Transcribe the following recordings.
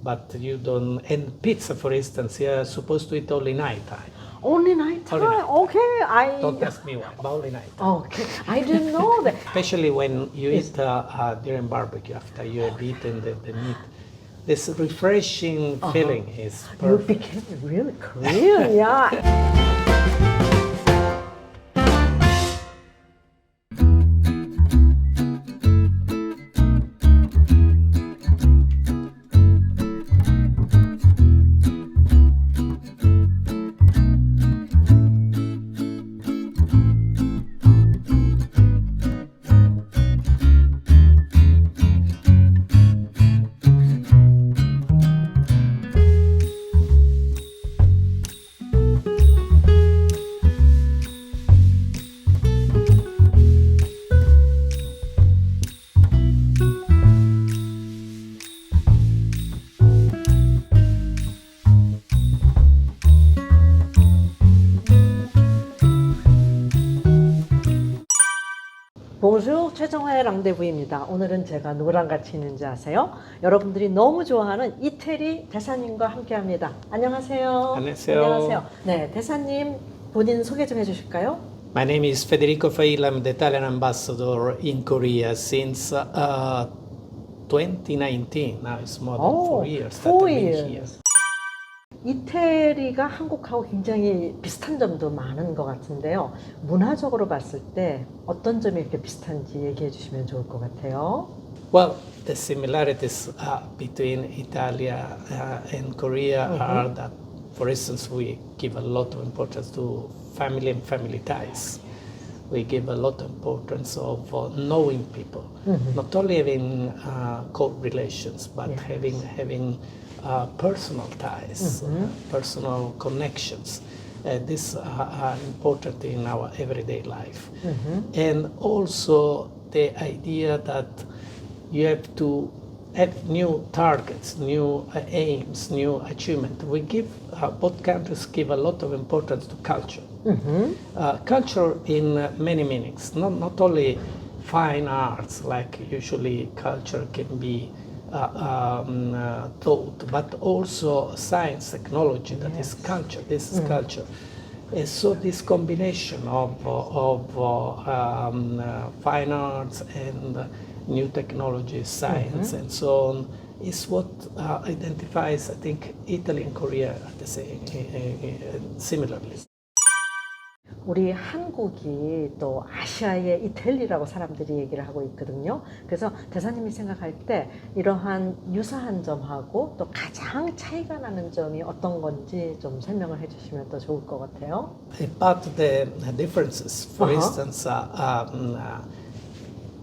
But you don't, and pizza, for instance, you're supposed to eat only night time. Only night time? Only night. Okay, Don't ask me why, but only night time. Okay, I didn't know that. Especially when you eat during barbecue, after you have eaten the meat. This refreshing feeling is You perfect. became really Korean, yeah. 봉주 최정화의 랑데부입니다. 오늘은 제가 누구랑 같이 있는지 아세요? 여러분들이 너무 좋아하는 이태리 대사님과 함께합니다. 안녕하세요. 안녕하세요. 안녕하세요. 네, 대사님 본인 소개 좀 해주실까요? My name is Federico Failla. I'm the Italian ambassador in Korea since 2019. Now it's more than 4 years. that 4 I've been years. here. 이태리가 한국하고 굉장히 비슷한 점도 많은 것 같은데요. 문화적으로 봤을 때 어떤 점이 이렇게 비슷한지 얘기해 주시면 좋을 것 같아요. Well, the similarities between Italia and Korea are that, for instance, we give a lot of importance to family and family ties. We give a lot of importance of knowing people, not only having court relations, but having personal ties, personal connections. These are important in our everyday life. And also the idea that you have to have new targets, new aims, new achievement. We give, both countries give a lot of importance to culture. Culture in many meanings, not only fine arts, like usually culture can be taught, but also science, technology, that is culture, this is culture. And so this combination of fine arts and new technology, science, and so on, is what identifies, I think, Italy and Korea at the same, similarly. 우리 한국이 또 아시아의 이태리라고 사람들이 얘기를 하고 있거든요. 그래서 대사님이 생각할 때 이러한 유사한 점하고 또 가장 차이가 나는 점이 어떤 건지 좀 설명을 해주시면 더 좋을 것 같아요. About the differences, for instance,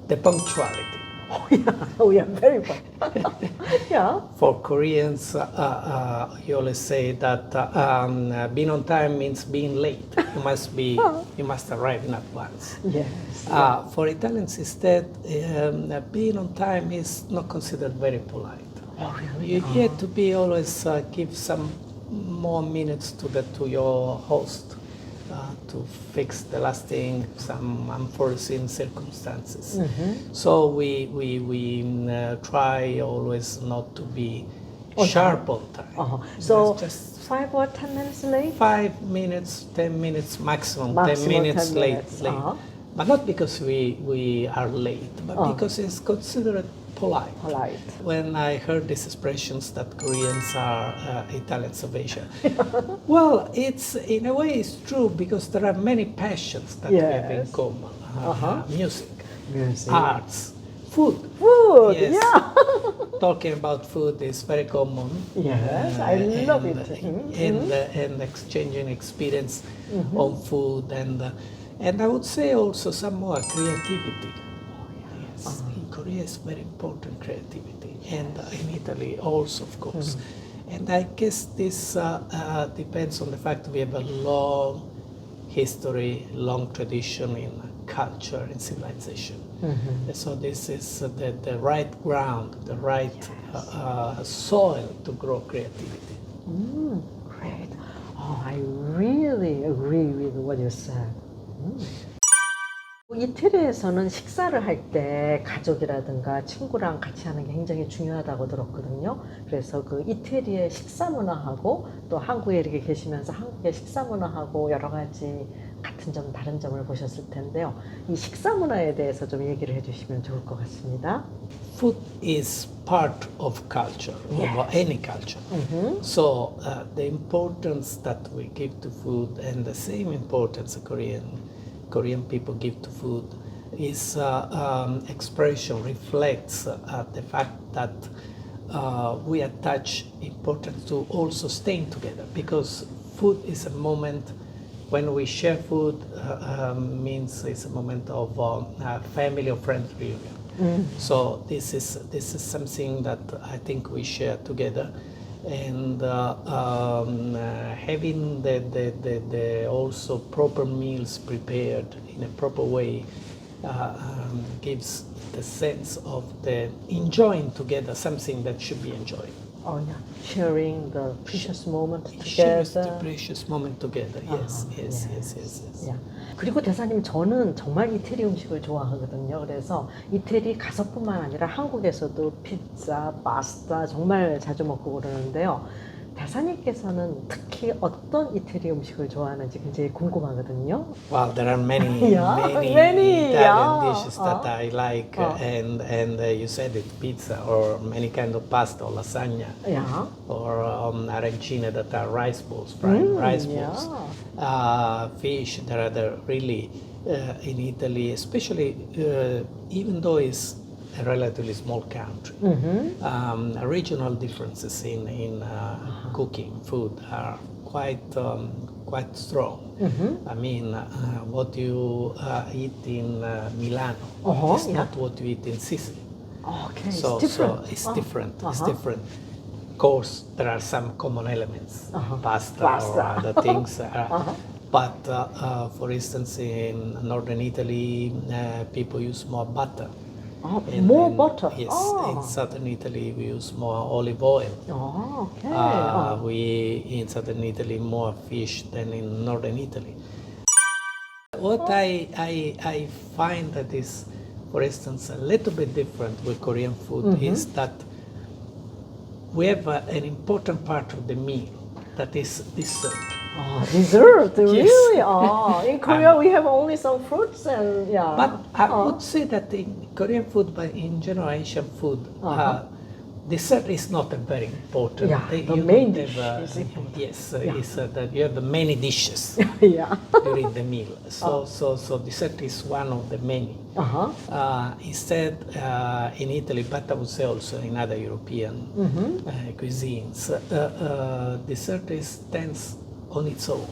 the punctuality. Oh yeah, we are very fun. Yeah. For Koreans, you always say that being on time means being late. You must arrive in advance. Yes. For Italians, instead, being on time is not considered very polite. Oh, really? You get to be always give some more minutes to your host to fix the last thing, some unforeseen circumstances. So we try always not to be sharp on time. So just 5 or 10 minutes late? 5 minutes, 10 minutes maximum, 10 Maximum minutes 10 late. minutes. But not because we are late, but because it's considered polite. Polite. When I heard these expressions that Koreans are Italians of Asia, well, it's in a way it's true because there are many passions that we have in common. Music, arts, food. Food, Yes. yeah. Talking about food is very common. Yes, I love it. And exchanging experience on food and I would say also some more creativity. Yes, in Korea it's very important creativity, and in Italy also, of course. And I guess this depends on the fact that we have a long history, long tradition in culture and civilization. So this is the right ground, the right soil to grow creativity. Great. Oh, I really agree with what you said. 이태리에서는 식사를 할 때 가족이라든가 친구랑 같이 하는 게 굉장히 중요하다고 들었거든요. 그래서 그 이태리의 식사 문화하고 또 한국에 이렇게 계시면서 한국의 식사 문화하고 여러 가지 같은 점, 다른 점을 보셨을 텐데요. 이 식사 문화에 대해서 좀 얘기를 해주시면 좋을 것 같습니다. Food is part of culture, of any culture. So the importance that we give to food and the same importance Korean people give to food is expression reflects the fact that we attach importance to also staying together, because food is a moment when we share food, means it's a moment of family or friends reunion. So this is something that I think we share together, and having the also proper meals prepared in a proper way gives the sense of the enjoying together something that should be enjoyed. Oh yeah, sharing the precious moment together. Shares the precious moment together. Yes. Yeah. 그리고 대사님, 저는 정말 이태리 음식을 좋아하거든요. 그래서 이태리 가서뿐만 아니라 한국에서도 피자, 파스타 정말 자주 먹고 그러는데요. 대사님께서는 특히 어떤 이태리 음식을 좋아하는지 굉장히 궁금하거든요. Well, there are many Italian dishes that I like, and you said it, pizza or many kind of pasta or lasagna, or arancine that are rice balls, fried rice balls. Fish, there are really in Italy, especially even though it's a relatively small country, regional differences in cooking food are quite strong. I mean, what you eat in Milano is not what you eat in Sicily. Okay, So it's different. it's different. It's different. Of course, there are some common elements, pasta or other things. But for instance, in northern Italy, people use more butter. More butter? Yes, in southern Italy we use more olive oil. Okay. We in southern Italy more fish than in northern Italy. What I find that is, for instance, a little bit different with Korean food is that we have an important part of the meal that is dessert. Dessert, Yes. really? In Korea we have only some fruits and But I would say that in Korean food, but in general Asian food, dessert is not a very important. Yeah, the You main don't dish have, is important. Yes, it's that you have many dishes Yeah. during the meal. So dessert is one of the many. Instead, in Italy, but I would say also in other European cuisines, dessert stands on its own.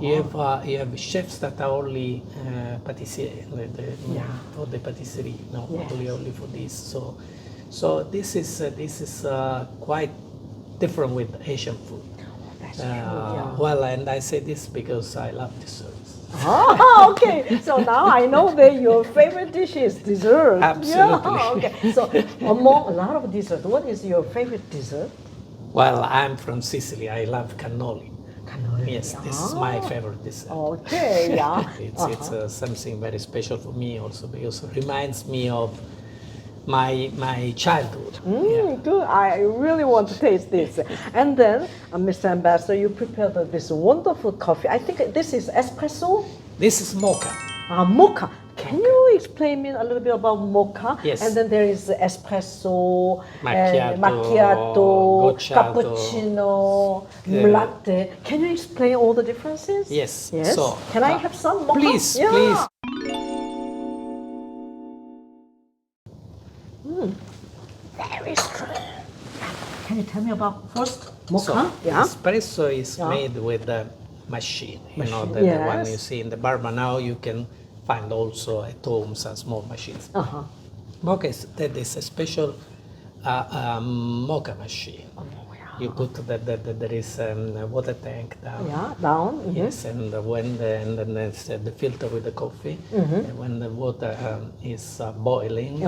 You have chefs that are only pâtissiers, for the patisserie, only for this. So this is quite different with Asian food. That's true. Well, and I say this because I love desserts. Okay. So now I know that your favorite dish is dessert. Absolutely. Yeah, okay. So among a lot of desserts, what is your favorite dessert? Well, I'm from Sicily. I love cannoli. Cannoli. Yes, this is my favorite dessert. Okay, yeah. It's something very special for me also, because it reminds me of my childhood. Good. I really want to taste this. And then, Mr. Ambassador, you prepared this wonderful coffee. I think this is espresso? This is mocha. Mocha. Can you explain me a little bit about mocha? Yes. And then there is espresso, Macchiato, macchiato, gocciato, cappuccino, latte. Can you explain all the differences? Yes. Yes. So, can I have some mocha? Please, Yeah. please. Very strong. Can you tell me about first mocha? So, Yeah. espresso is made with a machine. You know, the one you see in the bar, but now you can find also at home some small machines. Mocha that is a special mocha machine. You put there is a water tank down. Yeah, down. Yes, and when then there's the filter with the coffee. And when the water is boiling,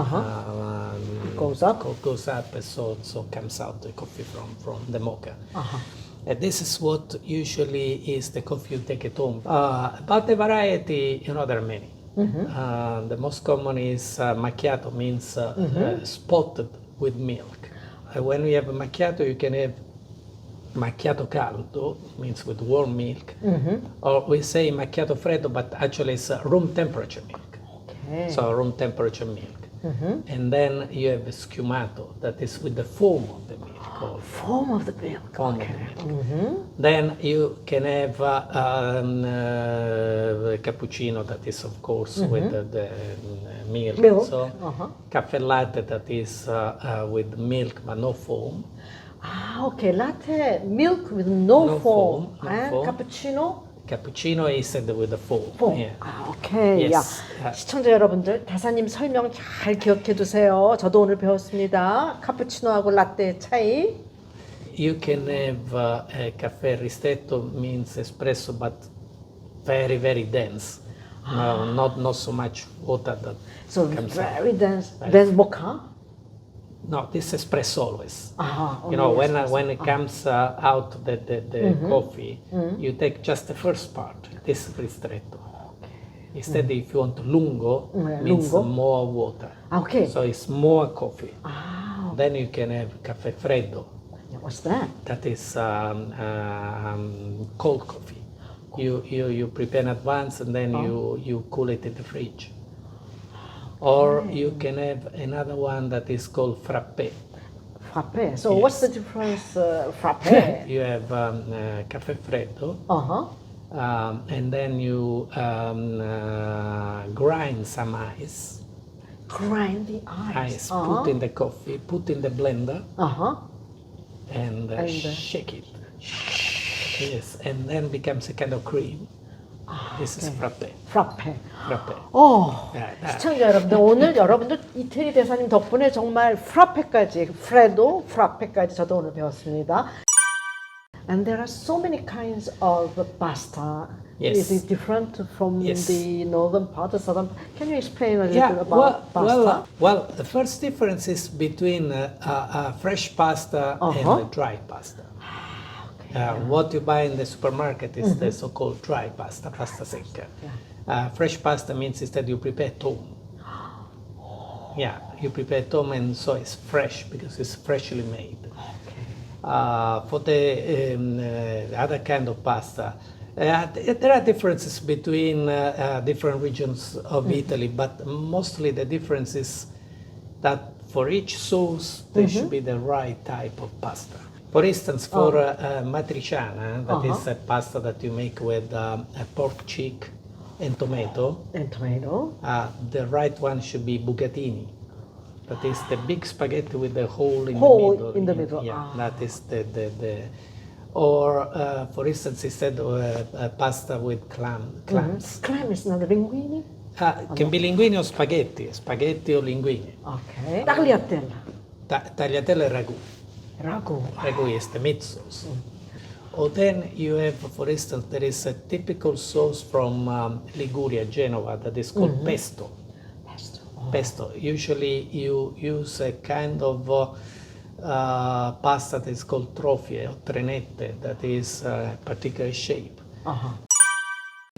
Goes up. goes up, so comes out the coffee from the mocha. And this is what usually is the coffee you take at home. About the variety, there are many. The most common is macchiato, means spotted with milk. When we have a macchiato, you can have macchiato caldo, means with warm milk, or we say macchiato freddo, but actually it's room temperature milk. Okay. So room temperature milk. And then you have schumato, that is with the foam of the milk. Foam of the milk. Foam of the milk. Then you can have cappuccino, that is of course with the milk. So caffè latte, that is with milk but no foam. Okay, latte, milk with no foam. And foam. cappuccino? Cappuccino is with the foam. Yeah. 오케이. Yes. 야, 시청자 여러분들, 대사님 설명 잘 기억해 두세요. 저도 오늘 배웠습니다. 카푸치노하고 라떼의 차이. You can have a caffè ristretto, means espresso, but very, very dense. No, not so much water that So comes very out. dense. Then mocha? No, this espresso always. Only When it comes out the coffee, you take just the first part, this ristretto. Instead, if you want lungo, means more water. Okay. So it's more coffee. Then you can have caffè freddo. What's that? That is cold coffee. You prepare in advance and then you cool it in the fridge. Or you can have another one that is called frappé. Frappé. So what's the difference? Frappé. You have caffè freddo, and then you grind some ice. Grind the ice. Put in the coffee, put in the blender, and shake it. Yes, and then becomes a kind of cream. This is frappé. frappé. frappé. 시청자 여러분들, 오늘 여러분들 이태리 대사님 덕분에 정말 프라페까지, 프레도, 프라페까지 저도 오늘 배웠습니다. And there are so many kinds of pasta. Yes. Is it different from the northern part, the southern part? Can you explain a little bit about well, pasta? Well, the first difference is between fresh pasta and dry pasta. What you buy in the supermarket is the so-called dry pasta, pasta secca. Fresh pasta means instead you prepare tom. Yeah, you prepare tom and so it's fresh because it's freshly made. For the other kind of pasta, there are differences between different regions of Italy, but mostly the difference is that for each sauce there should be the right type of pasta. For instance, for matriciana, that is a pasta that you make with pork cheek and tomato. The right one should be bucatini. That is the big spaghetti with the hole in the middle. Yeah, that is the. Or for instance, instead of pasta with clams. Clam is not linguine? Can be linguine or spaghetti or linguine. Okay. Tagliatella. Tagliatella e ragù. Ragu is the meat sauce. Or then you have, for instance, there is a typical sauce from Liguria, Genova, that is called pesto. Pesto. Usually you use a kind of pasta that is called trofie or trenette, that is a particular shape.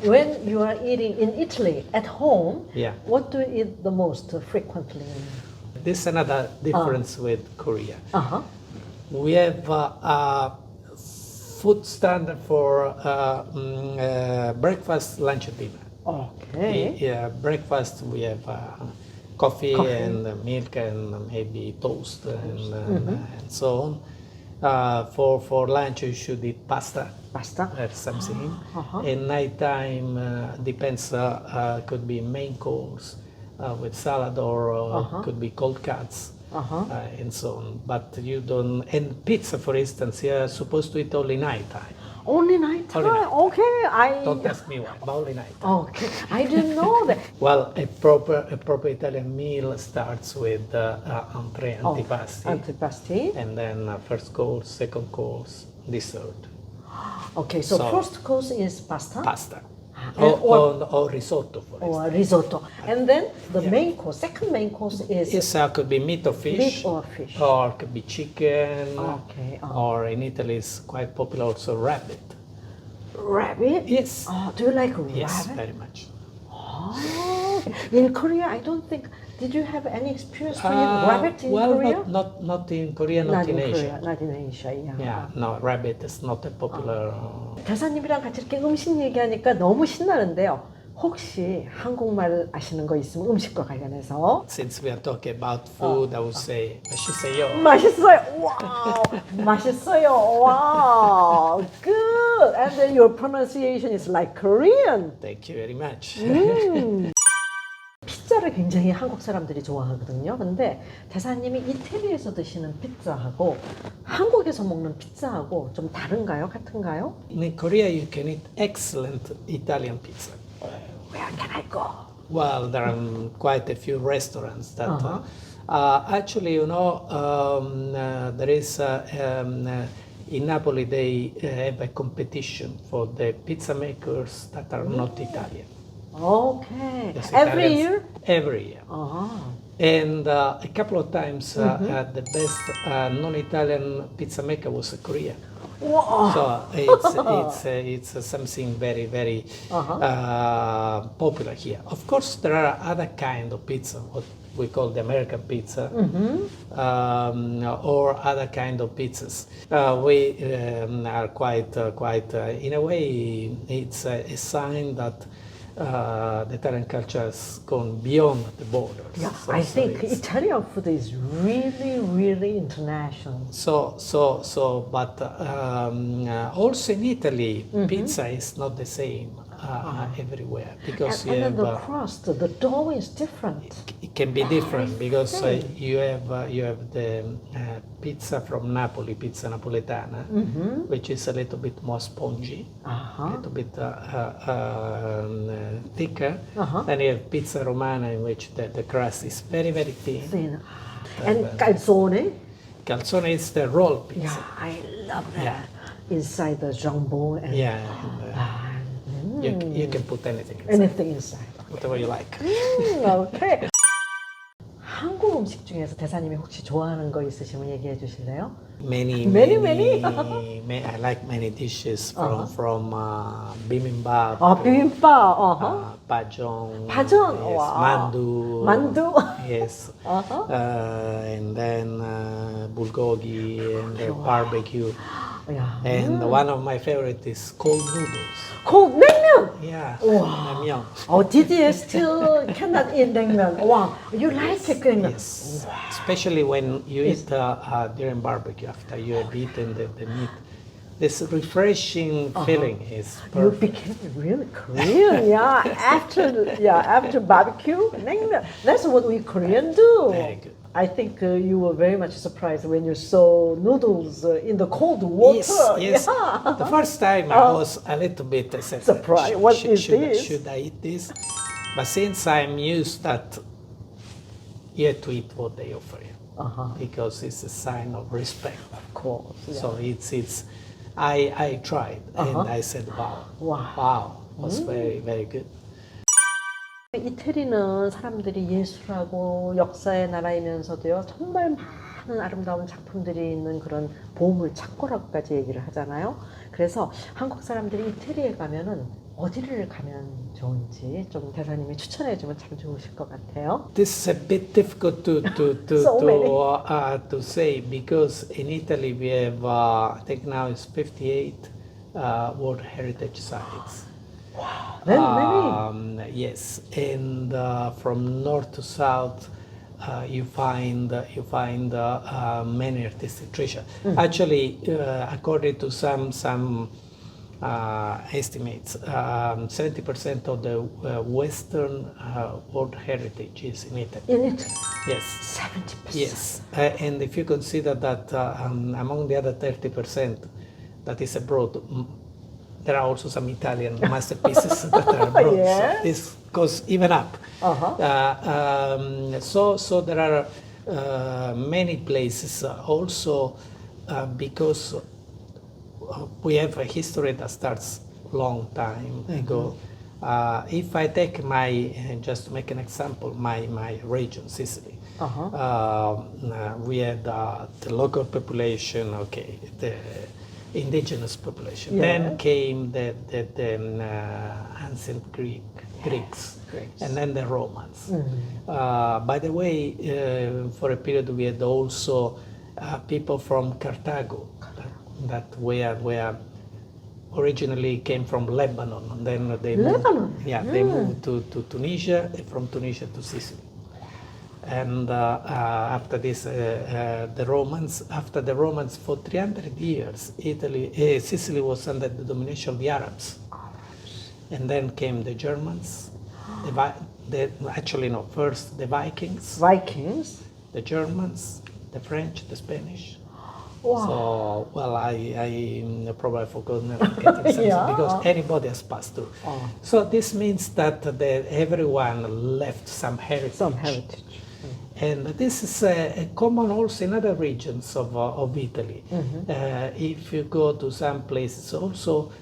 When you are eating in Italy at home, Yeah. what do you eat the most frequently? This is another difference with Korea. We have food standard for breakfast, lunch, and dinner. Okay. Yeah, breakfast we have coffee and milk and maybe toast and so on. For lunch you should eat pasta. That's something. And nighttime depends. Could be main course with salad or could be cold cuts. And so on, but you don't. And pizza, for instance, you're supposed to eat only nighttime. Only nighttime? Only night. Okay, Don't ask me why, but only night. Okay, I didn't know that. Well, a proper Italian meal starts with entree, antipasti, Antipasti. and then first course, second course, dessert. Okay, so first course is pasta. Pasta. Or Or risotto, for instance. or risotto, and then the main course, second main course is Yes, could be meat or fish. meat or fish. Or could be chicken. Okay. Or in Italy it's quite popular also rabbit. Rabbit? Yes. Oh, do you like rabbit? Yes, very much. Oh, In Korea, I don't think. Did you have any experience to eat rabbit in Korea? Not in Korea, not in Asia. Korea, not in Asia. Yeah. Yeah, no, rabbit is not a popular. 대사님이랑 같이 이렇게 음식 얘기하니까 너무 신나는데요. 혹시 한국말 아시는 거 있으면 음식과 관련해서 Since we are talking about food, I would say 맛있어요. 맛있어요. 와우. 맛있어요. 와우. Good. And then your pronunciation is like Korean. Thank you very much. 피자를 굉장히 한국 사람들이 좋아하거든요. 근데 대사님이 이태리에서 드시는 피자하고 한국에서 먹는 피자하고 좀 다른가요? 같은가요? In Korea, you can eat excellent Italian pizza. Where can I go? Well, there are quite a few restaurants that actually, there is in Napoli they have a competition for the pizza makers that are not Italian. Okay. Yes, Every Italians- year? Every year. And a couple of times the best non-Italian pizza maker was Korea. Wow. So it's something very, very popular here. Of course, there are other kind of pizza, what we call the American pizza, or other kind of pizzas. We are quite in a way, it's a sign that the Italian culture has gone beyond the borders. Yeah, So- I so think it's- Italian food is really, really international. But also in Italy, pizza is not the same everywhere because And you then have the crust, the dough is different. it can be different because you have the pizza from Napoli, pizza napoletana, which is a little bit more spongy, a little bit thicker. Then you have pizza romana in which the crust is very, very thin. Thin. And calzone. Calzone is the roll pizza. Yeah, I love that. Yeah. Inside the jambon and Yeah, and, you can put anything inside, anything inside. whatever you like. Okay. 한국 음식 중에서 대사님이 혹시 좋아하는 거 있으시면 얘기해 주실래요? Many. I like many dishes from bibimbap, 비빔밥. pajong, Pajong, yes, wow. mandu, 만두. yes, and then bulgogi and barbecue. 야. And one of my favorite is cold noodles. 고 냉면. Yeah, Wow. namyeon. Didier still cannot eat 냉면. Wow, you like it, 냉면. Yes, especially when you eat during barbecue after you have eaten the meat. This refreshing feeling is You perfect. became really Korean, after barbecue, 냉면. That's what we Korean do. Very good. I think you were very much surprised when you saw noodles in the cold water. Yes. Yeah. The first time I was a little bit Surprised. What is this? Should I eat this? But since I'm used that you have to eat what they offer you, because it's a sign of respect. Of course. Yeah. So it's. I tried and I said, wow, was very, very good. 이태리는 사람들이 예술하고 역사의 나라이면서도요 정말 많은 아름다운 작품들이 있는 그런 보물 창고라고까지 얘기를 하잖아요. 그래서 한국 사람들이 이태리에 가면은 어디를 가면 좋은지 좀 대사님이 추천해주면 참 좋으실 것 같아요. This is a bit difficult to say because in Italy we have I think now it's 58 World Heritage Sites. Many. Yes, and from north to south, you find many artistic treasure. Actually, according to some estimates, 70% of the Western World Heritage is in Italy. In it, Yes. 70%. Yes, and if you consider that among the other 30% that is abroad, there are also some Italian masterpieces that are abroad. Yes. So this goes even up. So there are many places also because we have a history that starts long time ago. If I take just to make an example, my region, Sicily, we had the local population, the indigenous population. Yeah. Then came the ancient Greek Greeks, Greeks. and then the Romans. By the way, for a period we had also people from Carthago that were originally came from Lebanon, and then they Lebanon? moved, they moved to Tunisia, and from Tunisia to Sicily. And after this, the Romans, after the Romans, for 300 years, Sicily was under the domination of the Arabs. And then came the Germans, first the Vikings, the Germans, the French, the Spanish. Wow. So, well, I probably forgot getting something because anybody has passed through. So this means that everyone left some heritage. And this is common also in other regions of Italy. If you go to some places, also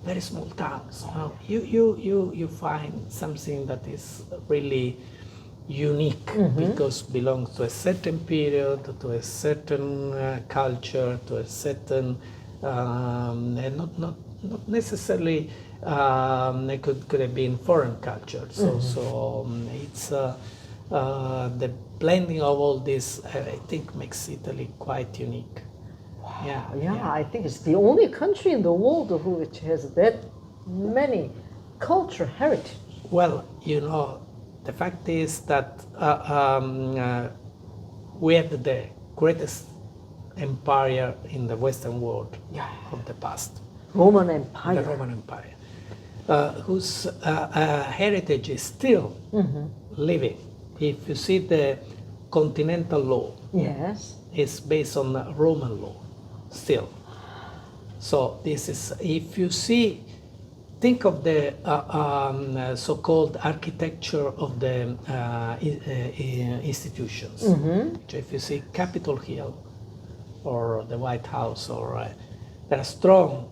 very small towns, you find something that is really unique because belongs to a certain period, to a certain culture, to a certain and not necessarily could have been foreign culture. So it's the blending of all this, I think, makes Italy quite unique. Yeah, I think it's the only country in the world which has that many cultural heritage. Well, the fact is that we have the greatest empire in the Western world of the past. Roman Empire. The Roman Empire, whose heritage is still living. If you see the continental law, it's based on the Roman law still. So this is, if you see, think of the so-called architecture of the institutions. So if you see Capitol Hill or the White House, or there are strong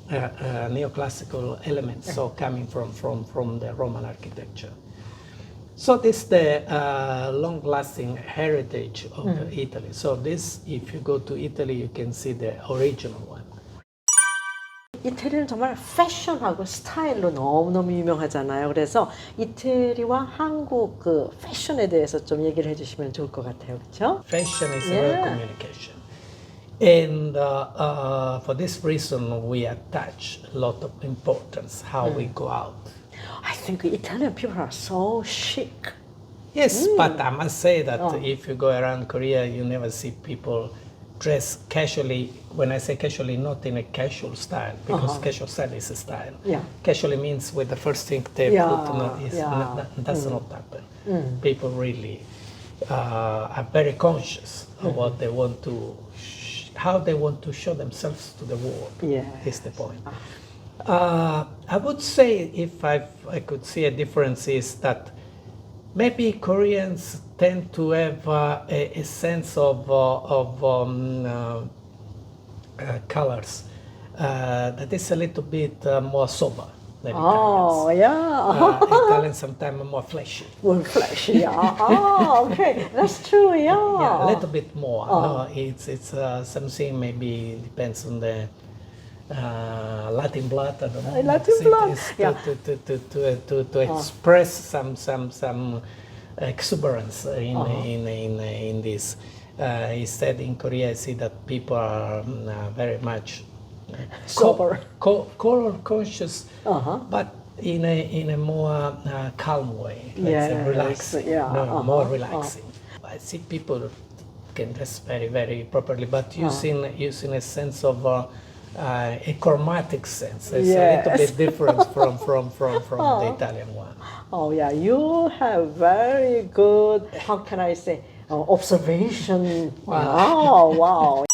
neoclassical elements so coming from the Roman architecture. So this is the long-lasting heritage of Italy. So this, if you go to Italy, you can see the original one. 이태리는 정말 패션하고 스타일로 너무너무 유명하잖아요. 그래서 이태리와 한국 그 패션에 대해서 좀 얘기를 해주시면 좋을 것 같아요. 그렇죠? Fashion is about communication. And for this reason, we attach a lot of importance how we go out. I think Italian people are so chic. Yes, but I must say that if you go around Korea, you never see people dress casually. When I say casually, not in a casual style, because casual style is a style. Casually means with the first thing they put, that does not happen. People really are very conscious of what they want to, how they want to show themselves to the world. Is the point. I would say, if I could see a difference, is that maybe Koreans tend to have a sense of colors that is a little bit more sober than Italians. Italians sometimes are more flashy. More flashy, okay, that's true, a little bit more. It's something, maybe depends on the Latin blood, I don't know. Latin blood, to express some exuberance in this. Instead, in Korea, I see that people are very much sober, color conscious, but in a more calm way. Relaxing, more relaxing. I see people can dress very, very properly, but using a sense of a chromatic sense. It's a little bit different from the Italian one. You have very good, how can I say, observation. Wow.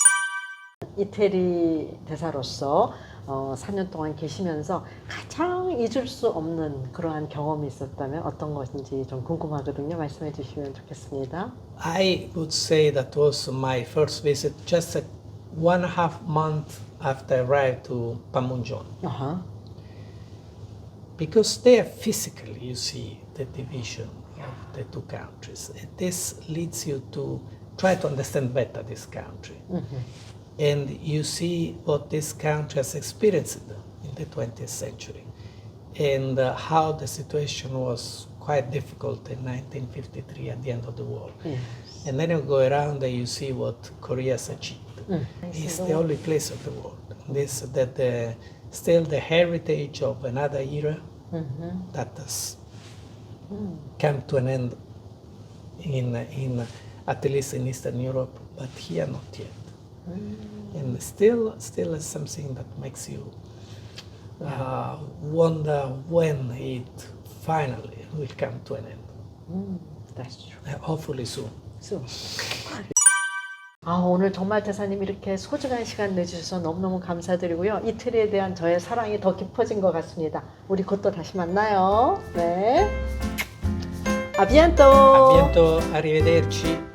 이태리 대사로서 4년 동안 계시면서 가장 잊을 수 없는 그러한 경험이 있었다면 어떤 것인지 좀 궁금하거든요. 말씀해 주시면 좋겠습니다. I would say that was my first visit, just 1.5 months after I arrived to Panmunjom. Because there physically you see the division of the two countries. This leads you to try to understand better this country. And you see what this country has experienced in the 20th century. and how the situation was quite difficult in 1953 at the end of the war. Yes. And then you go around and you see what Korea has achieved. It's the only place of the world. This that still the heritage of another era that has come to an end in at least in Eastern Europe, but here not yet. And still is something that makes you wonder when it finally will come to an end. That's true. Hopefully soon. 오늘 정말 대사님 이렇게 소중한 시간 내주셔서 너무너무 감사드리고요. 이태리에 대한 저의 사랑이 더 깊어진 것 같습니다. 우리 곧 또 다시 만나요. 네. A bientôt. A bientôt. Arrivederci.